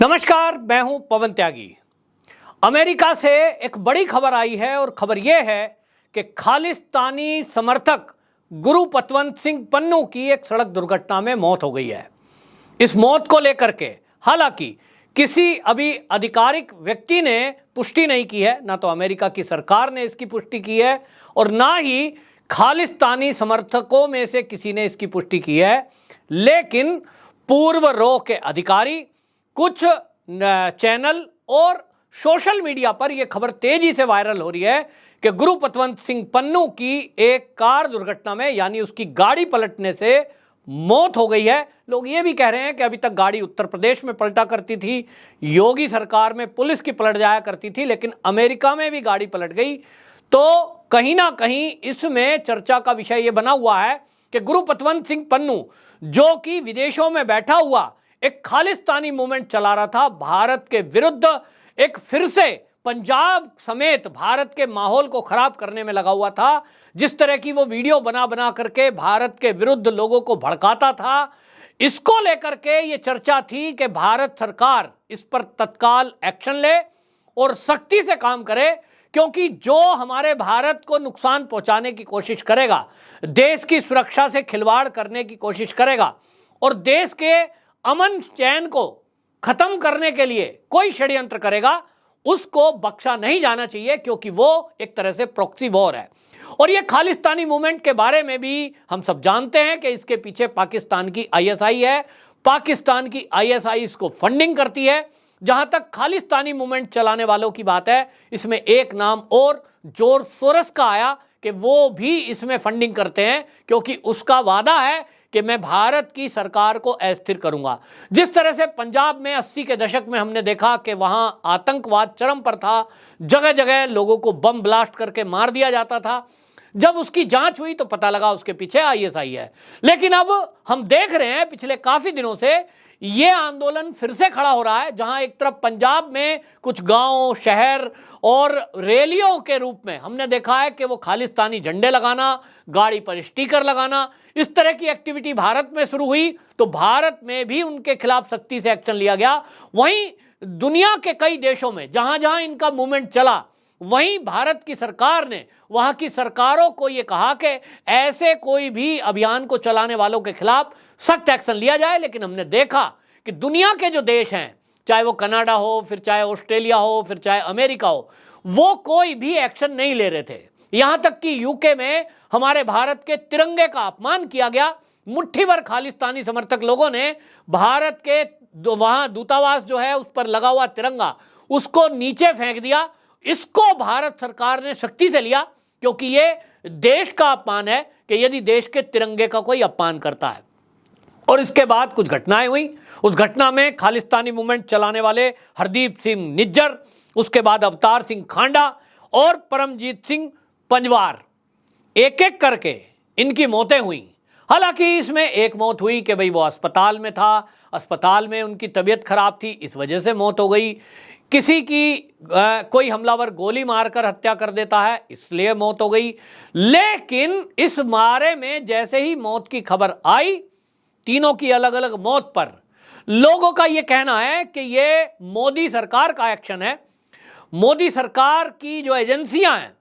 नमस्कार, मैं हूं पवन त्यागी। अमेरिका से एक बड़ी खबर आई है और खबर यह है कि खालिस्तानी समर्थक गुरु पतवंत सिंह पन्नू की एक सड़क दुर्घटना में मौत हो गई है। इस मौत को लेकर के हालांकि किसी अभी आधिकारिक व्यक्ति ने पुष्टि नहीं की है, ना तो अमेरिका की सरकार ने इसकी पुष्टि की है और ना ही खालिस्तानी समर्थकों में से किसी ने इसकी पुष्टि की है। लेकिन पूर्व रो के अधिकारी, कुछ चैनल और सोशल मीडिया पर यह खबर तेजी से वायरल हो रही है कि गुरु पतवंत सिंह पन्नू की एक कार दुर्घटना में यानी उसकी गाड़ी पलटने से मौत हो गई है। लोग ये भी कह रहे हैं कि अभी तक गाड़ी उत्तर प्रदेश में पलटा करती थी, योगी सरकार में पुलिस की पलट जाया करती थी, लेकिन अमेरिका में भी गाड़ी पलट गई। तो कहीं ना कहीं इसमें चर्चा का विषय यह बना हुआ है कि गुरु पतवंत सिंह पन्नू, जो कि विदेशों में बैठा हुआ एक खालिस्तानी मूवमेंट चला रहा था, भारत के विरुद्ध एक फिर से पंजाब समेत भारत के माहौल को खराब करने में लगा हुआ था। जिस तरह की वो वीडियो बना बना करके भारत के विरुद्ध लोगों को भड़काता था, इसको लेकर के ये चर्चा थी कि भारत सरकार इस पर तत्काल एक्शन ले और सख्ती से काम करे, क्योंकि जो हमारे भारत को नुकसान पहुंचाने की कोशिश करेगा, देश की सुरक्षा से खिलवाड़ करने की कोशिश करेगा और देश के अमन चैन को खत्म करने के लिए कोई षड्यंत्र करेगा, उसको बख्शा नहीं जाना चाहिए, क्योंकि वो एक तरह से प्रॉक्सी वॉर है। और ये खालिस्तानी मूवमेंट के बारे में भी हम सब जानते हैं कि इसके पीछे पाकिस्तान की आईएसआई है। पाकिस्तान की आईएसआई इसको फंडिंग करती है। जहां तक खालिस्तानी मूवमेंट चलाने वालों की बात है, इसमें एक नाम और जॉर्ज सोरोस का आया कि वो भी इसमें फंडिंग करते हैं, क्योंकि उसका वादा है कि मैं भारत की सरकार को अस्थिर करूंगा। जिस तरह से पंजाब में 80 के दशक में हमने देखा कि वहां आतंकवाद चरम पर था, जगह जगह लोगों को बम ब्लास्ट करके मार दिया जाता था। जब उसकी जांच हुई तो पता लगा उसके पीछे आईएसआई है। लेकिन अब हम देख रहे हैं पिछले काफी दिनों से ये आंदोलन फिर से खड़ा हो रहा है, जहां एक तरफ पंजाब में कुछ गांव, शहर और रैलियों के रूप में हमने देखा है कि वो खालिस्तानी झंडे लगाना, गाड़ी पर स्टिकर लगाना, इस तरह की एक्टिविटी भारत में शुरू हुई, तो भारत में भी उनके खिलाफ सख्ती से एक्शन लिया गया। वहीं दुनिया के कई देशों में जहां जहां इनका मूवमेंट चला, वहीं भारत की सरकार ने वहां की सरकारों को यह कहा कि ऐसे कोई भी अभियान को चलाने वालों के खिलाफ सख्त एक्शन लिया जाए। लेकिन हमने देखा कि दुनिया के जो देश हैं, चाहे वो कनाडा हो, फिर चाहे ऑस्ट्रेलिया हो, फिर चाहे अमेरिका हो, वो कोई भी एक्शन नहीं ले रहे थे। यहां तक कि यूके में हमारे भारत के तिरंगे का अपमान किया गया। मुट्ठी भर खालिस्तानी समर्थक लोगों ने भारत के वहां दूतावास जो है उस पर लगा हुआ तिरंगा, उसको नीचे फेंक दिया। इसको भारत सरकार ने सख्ती से लिया, क्योंकि ये देश का अपमान है कि यदि देश के तिरंगे का कोई अपमान करता है। और इसके बाद कुछ घटनाएं हुई। उस घटना में खालिस्तानी मूवमेंट चलाने वाले हरदीप सिंह निज्जर, उसके बाद अवतार सिंह खांडा और परमजीत सिंह पंजवार, एक एक करके इनकी मौतें हुई। हालांकि इसमें एक मौत हुई कि भाई वो अस्पताल में था, अस्पताल में उनकी तबीयत खराब थी, इस वजह से मौत हो गई। किसी की कोई हमलावर गोली मारकर हत्या कर देता है, इसलिए मौत हो गई। लेकिन इस बारे में जैसे ही मौत की खबर आई, तीनों की अलग अलग मौत पर लोगों का यह कहना है कि यह मोदी सरकार का एक्शन है। मोदी सरकार की जो एजेंसियां हैं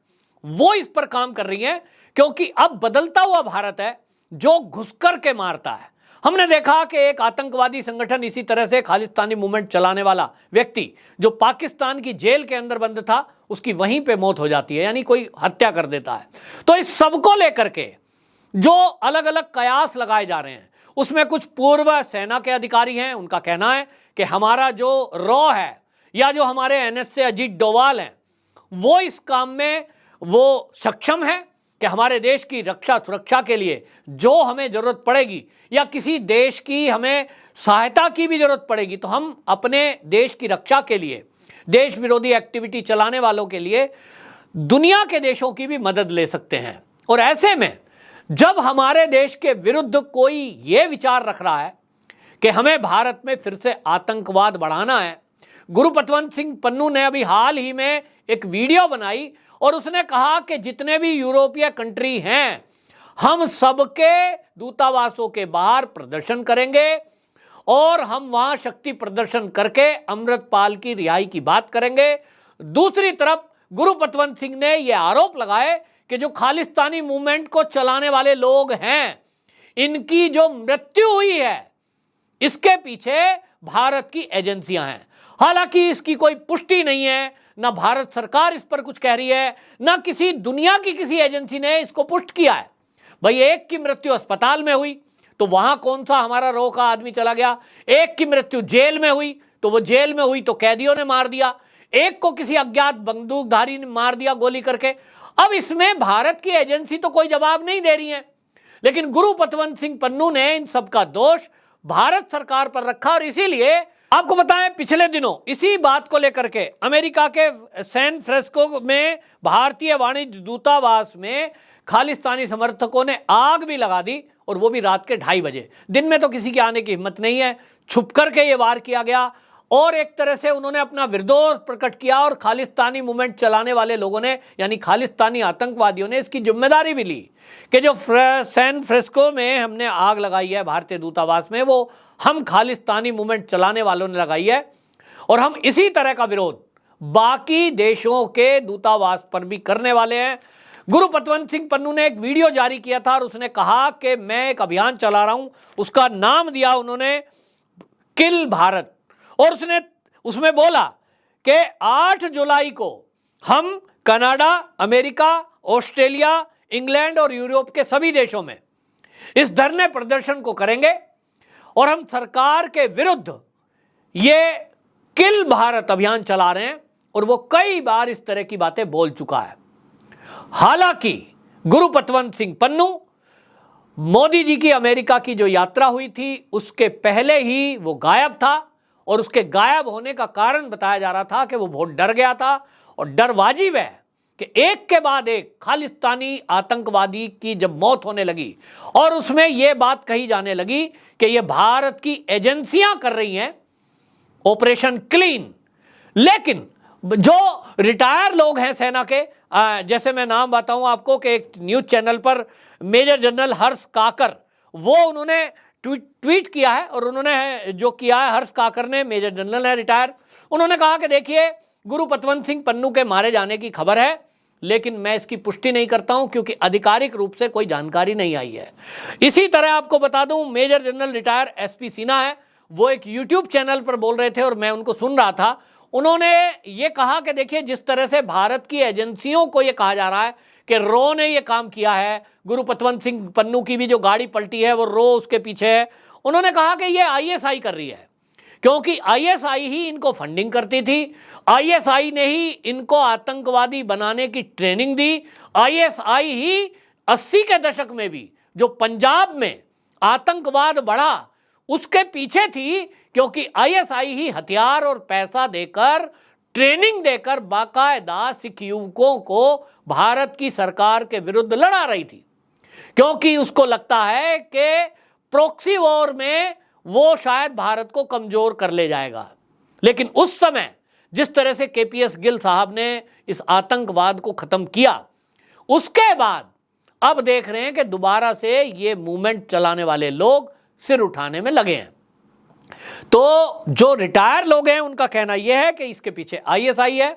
वो इस पर काम कर रही हैं, क्योंकि अब बदलता हुआ भारत है जो घुसकर के मारता है। हमने देखा कि एक आतंकवादी संगठन, इसी तरह से खालिस्तानी मूवमेंट चलाने वाला व्यक्ति जो पाकिस्तान की जेल के अंदर बंद था, उसकी वहीं पे मौत हो जाती है, यानी कोई हत्या कर देता है। तो इस सबको लेकर के जो अलग अलग कयास लगाए जा रहे हैं, उसमें कुछ पूर्व सेना के अधिकारी हैं, उनका कहना है कि हमारा जो रॉ है या जो हमारे एनएसए अजीत डोवाल हैं, वो इस काम में वो सक्षम है कि हमारे देश की रक्षा सुरक्षा के लिए जो हमें जरूरत पड़ेगी या किसी देश की हमें सहायता की भी जरूरत पड़ेगी, तो हम अपने देश की रक्षा के लिए, देश विरोधी एक्टिविटी चलाने वालों के लिए दुनिया के देशों की भी मदद ले सकते हैं। और ऐसे में जब हमारे देश के विरुद्ध कोई ये विचार रख रहा है कि हमें भारत में फिर से आतंकवाद बढ़ाना है, गुरु पतवंत सिंह पन्नू ने अभी हाल ही में एक वीडियो बनाई और उसने कहा कि जितने भी यूरोपीय कंट्री हैं, हम सबके दूतावासों के बाहर प्रदर्शन करेंगे और हम वहां शक्ति प्रदर्शन करके अमृतपाल की रिहाई की बात करेंगे। दूसरी तरफ गुरुपतवंत सिंह ने यह आरोप लगाए कि जो खालिस्तानी मूवमेंट को चलाने वाले लोग हैं, इनकी जो मृत्यु हुई है, इसके पीछे भारत की एजेंसियां हैं। हालांकि इसकी कोई पुष्टि नहीं है, ना भारत सरकार इस पर कुछ कह रही है, ना किसी दुनिया की किसी एजेंसी ने इसको पुष्ट किया है। भाई, एक की मृत्यु अस्पताल में हुई तो वहां कौन सा हमारा रो का आदमी चला गया, एक की मृत्यु जेल में हुई तो वो जेल में हुई तो कैदियों ने मार दिया, एक को किसी अज्ञात बंदूकधारी ने मार दिया गोली करके। अब इसमें भारत की एजेंसी तो कोई जवाब नहीं दे रही है, लेकिन गुरुपतवंत सिंह पन्नू ने इन सबका दोष भारत सरकार पर रखा। और इसीलिए आपको बताएं, पिछले दिनों इसी बात को लेकर के अमेरिका के सैन फ्रांसिस्को में भारतीय वाणिज्य दूतावास में खालिस्तानी समर्थकों ने आग भी लगा दी, और वो भी रात के 2:30 बजे। दिन में तो किसी के आने की हिम्मत नहीं है, छुप करके ये वार किया गया। और एक तरह से उन्होंने अपना विरोध प्रकट किया, और खालिस्तानी मूवमेंट चलाने वाले लोगों ने, यानी खालिस्तानी आतंकवादियों ने इसकी जिम्मेदारी भी ली कि जो सैन फ्रांसिस्को में हमने आग लगाई है भारतीय दूतावास में, वो हम खालिस्तानी मूवमेंट चलाने वालों ने लगाई है, और हम इसी तरह का विरोध बाकी देशों के दूतावास पर भी करने वाले हैं। गुरुपतवंत सिंह पन्नू ने एक वीडियो जारी किया था, और उसने कहा कि मैं एक अभियान चला रहा हूं, उसका नाम दिया उन्होंने किल भारत, और उसमें बोला कि 8 जुलाई को हम कनाडा, अमेरिका, ऑस्ट्रेलिया, इंग्लैंड और यूरोप के सभी देशों में इस धरने प्रदर्शन को करेंगे, और हम सरकार के विरुद्ध ये किल भारत अभियान चला रहे हैं। और वो कई बार इस तरह की बातें बोल चुका है। हालांकि गुरुपतवंत सिंह पन्नू, मोदी जी की अमेरिका की जो यात्रा हुई थी उसके पहले ही वो गायब था, और उसके गायब होने का कारण बताया जा रहा था कि वो बहुत डर गया था। और डर वाजिब है कि एक के बाद एक खालिस्तानी आतंकवादी की जब मौत होने लगी, और उसमें यह बात कही जाने लगी कि यह भारत की एजेंसियां कर रही हैं ऑपरेशन क्लीन, लेकिन जो रिटायर लोग हैं सेना के, जैसे मैं नाम बताऊं आपको कि एक न्यूज चैनल पर मेजर जनरल हर्ष काकर, वो उन्होंने ट्वीट किया है, और उन्होंने जो किया है, हर्ष काकर ने, मेजर जनरल है रिटायर, उन्होंने कहा कि देखिए, गुरुपतवंत सिंह पन्नू के मारे जाने की खबर है, लेकिन मैं इसकी पुष्टि नहीं करता हूं क्योंकि आधिकारिक रूप से कोई जानकारी नहीं आई है। इसी तरह आपको बता दूं, major general retired SP Sinha है, वो एक यूट्यूब चैनल पर बोल रहे थे और मैं उनको सुन रहा था। उन्होंने ये कहा कि देखिए, जिस तरह से भारत की एजेंसियों को ये कहा जा रहा है कि रो ने ये काम किया है, गुरुपतवंत सिंह पन्नू की भी जो गाड़ी पलटी है वो रो उसके पीछे है, उन्होंने कहा कि ये आईएसआई कर रही है, क्योंकि आईएसआई ही इनको फंडिंग करती थी, आईएसआई ने ही इनको आतंकवादी बनाने की ट्रेनिंग दी, आईएसआई ही 80 के दशक में भी जो पंजाब में आतंकवाद बढ़ा उसके पीछे थी, क्योंकि आईएसआई ही हथियार और पैसा देकर, ट्रेनिंग देकर बाकायदा सिख युवकों को भारत की सरकार के विरुद्ध लड़ा रही थी, क्योंकि उसको लगता है कि प्रॉक्सी वॉर में वो शायद भारत को कमजोर कर ले जाएगा। लेकिन उस समय जिस तरह से केपीएस गिल साहब ने इस आतंकवाद को खत्म किया, उसके बाद अब देख रहे हैं कि दोबारा से ये मूवमेंट चलाने वाले लोग सिर उठाने में लगे हैं। तो जो रिटायर लोग हैं उनका कहना यह है कि इसके पीछे आईएसआई है।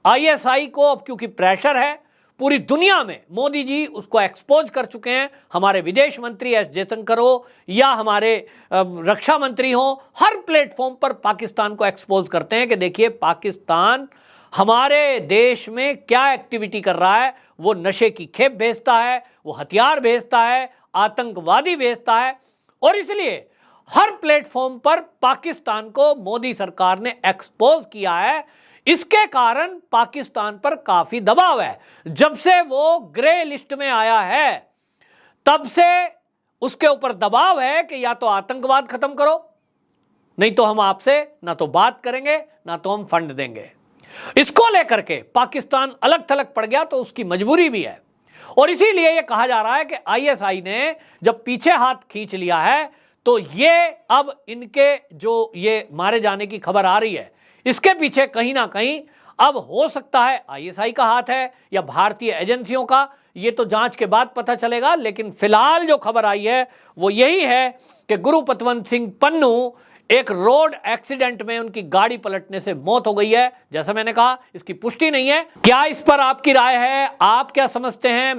आईएसआई को अब क्योंकि प्रेशर है पूरी दुनिया में, मोदी जी उसको एक्सपोज कर चुके हैं, हमारे विदेश मंत्री एस जयशंकर हो या हमारे रक्षा मंत्री हो, हर प्लेटफॉर्म पर पाकिस्तान को एक्सपोज करते हैं कि देखिए पाकिस्तान हमारे देश में क्या एक्टिविटी कर रहा है, वो नशे की खेप भेजता है, वो हथियार भेजता है, आतंकवादी भेजता है। और इसलिए हर प्लेटफॉर्म पर पाकिस्तान को मोदी सरकार ने एक्सपोज किया है। इसके कारण पाकिस्तान पर काफी दबाव है। जब से वो ग्रे लिस्ट में आया है तब से उसके ऊपर दबाव है कि या तो आतंकवाद खत्म करो, नहीं तो हम आपसे ना तो बात करेंगे ना तो हम फंड देंगे। इसको लेकर के पाकिस्तान अलग थलग पड़ गया, तो उसकी मजबूरी भी है। और इसीलिए यह कहा जा रहा है कि आईएसआई ने जब पीछे हाथ खींच लिया है तो ये अब इनके जो ये मारे जाने की खबर आ रही है, इसके पीछे कहीं ना कहीं अब हो सकता है आईएसआई का हाथ है या भारतीय एजेंसियों का, ये तो जांच के बाद पता चलेगा, लेकिन फिलहाल जो खबर आई है वो यही है कि गुरु पतवंत सिंह पन्नू एक रोड एक्सीडेंट में उनकी गाड़ी पलटने से मौत हो गई है। जैसा मैंने कहा, इसकी पुष्टि नहीं है। क्या इस पर आपकी राय है? आप क्या समझते हैं?